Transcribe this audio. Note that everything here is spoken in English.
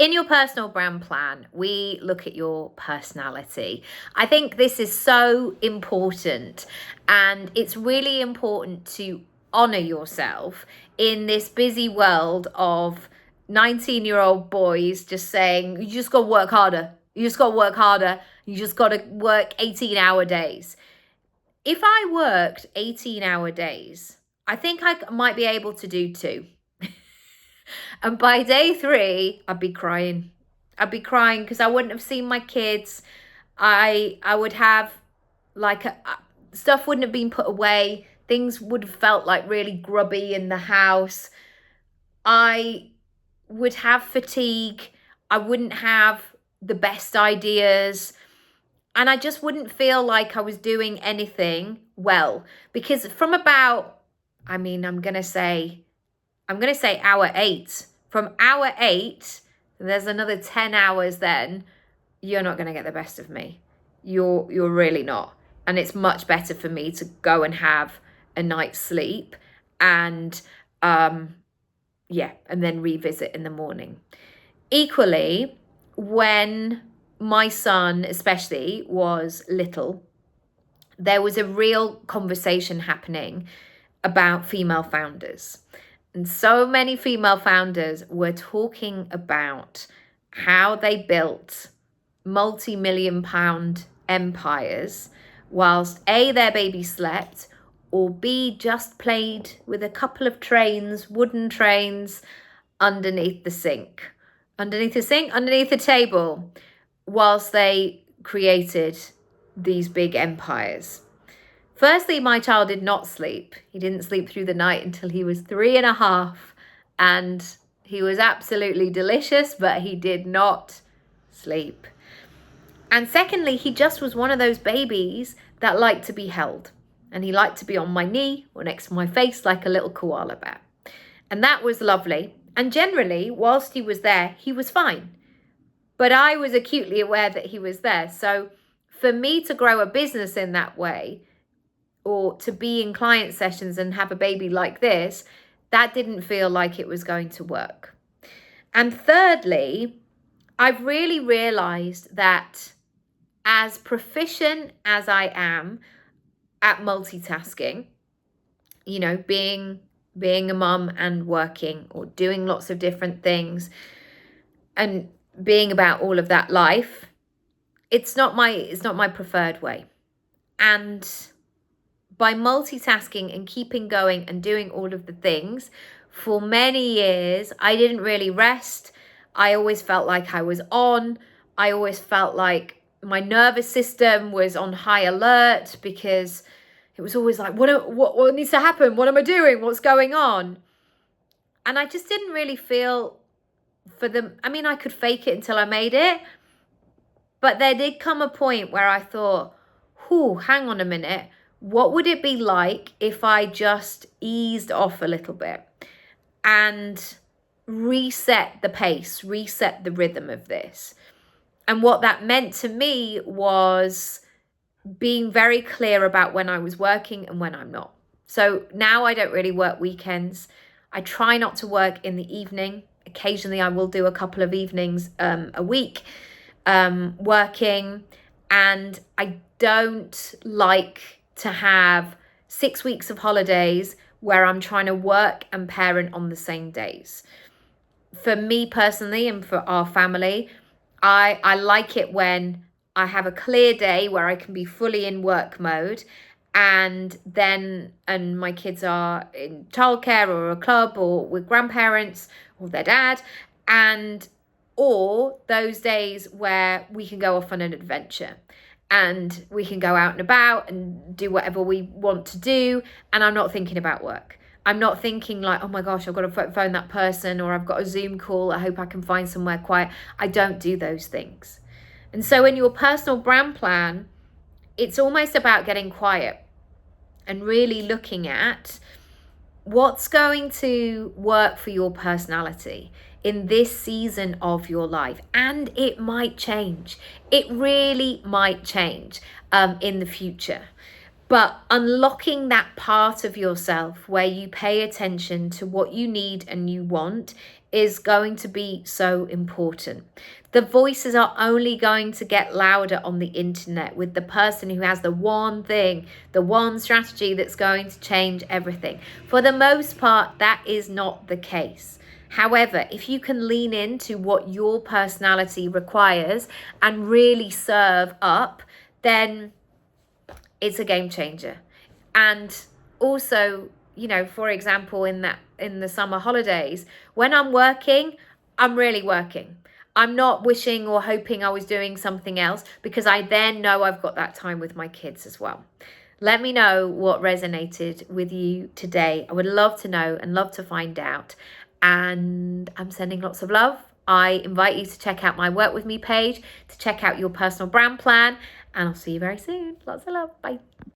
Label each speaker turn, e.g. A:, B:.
A: In your personal brand plan, we look at your personality. I think this is so important, and it's really important to honor yourself in this busy world of 19-year-old boys just saying, you just got to work harder. You just got to work harder. You just got to work 18-hour days. If I worked 18-hour days, I think I might be able to do 2. And by day 3, I'd be crying. I'd be crying because I wouldn't have seen my kids. I would have stuff wouldn't have been put away. Things would have felt like really grubby in the house. I would have fatigue. I wouldn't have the best ideas. And I just wouldn't feel like I was doing anything well. Because from about, I'm going to say hour 8. From hour 8, there's another 10 hours then, you're not going to get the best of me. You're really not. And it's much better for me to go and have a night's sleep and and then revisit in the morning. Equally, when my son especially was little, there was a real conversation happening about female founders. And so many female founders were talking about how they built multi-million pound empires whilst A, their baby slept, or B, just played with a couple of trains, wooden trains, underneath the table, whilst they created these big empires. Firstly, my child did not sleep. He didn't sleep through the night until he was 3.5, and he was absolutely delicious, but he did not sleep. And secondly, he just was one of those babies that liked to be held, and he liked to be on my knee or next to my face like a little koala bear. And that was lovely. And generally, whilst he was there, he was fine. But I was acutely aware that he was there. So for me to grow a business in that way, or to be in client sessions and have a baby like this, that didn't feel like it was going to work. And thirdly, I've really realized that as proficient as I am at multitasking, being a mum and working or doing lots of different things and being about all of that life, it's not my preferred way. And by multitasking and keeping going and doing all of the things for many years, I didn't really rest. I always felt like I was on. I always felt like my nervous system was on high alert because it was always like, what needs to happen? What am I doing? What's going on? And I just didn't really feel for them. I mean, I could fake it until I made it. But there did come a point where I thought, hang on a minute. What would it be like if I just eased off a little bit and reset the pace, reset the rhythm of this? And what that meant to me was being very clear about when I was working and when I'm not. So now I don't really work weekends. I try not to work in the evening. Occasionally I will do a couple of evenings a week working. And I don't like to have 6 weeks of holidays where I'm trying to work and parent on the same days. For me personally and for our family, I like it when I have a clear day where I can be fully in work mode, and my kids are in childcare or a club or with grandparents or their dad, or those days where we can go off on an adventure and we can go out and about and do whatever we want to do, and I'm not thinking about work. I'm not thinking like, oh my gosh, I've got to phone that person, or I've got a Zoom call, I hope I can find somewhere quiet. I don't do those things. And so in your personal brand plan, it's almost about getting quiet and really looking at what's going to work for your personality in this season of your life. And it might change. It really might change in the future. But unlocking that part of yourself where you pay attention to what you need and you want is going to be so important. The voices are only going to get louder on the internet with the person who has the one thing, the one strategy that's going to change everything. For the most part, that is not the case. However, if you can lean into what your personality requires and really serve up, then it's a game changer. And also, you know, for example, in the summer holidays, when I'm working, I'm really working. I'm not wishing or hoping I was doing something else, because I then know I've got that time with my kids as well. Let me know what resonated with you today. I would love to know and love to find out. And I'm sending lots of love. I invite you to check out my Work With Me page, to check out your personal brand plan, and I'll see you very soon. Lots of love. Bye.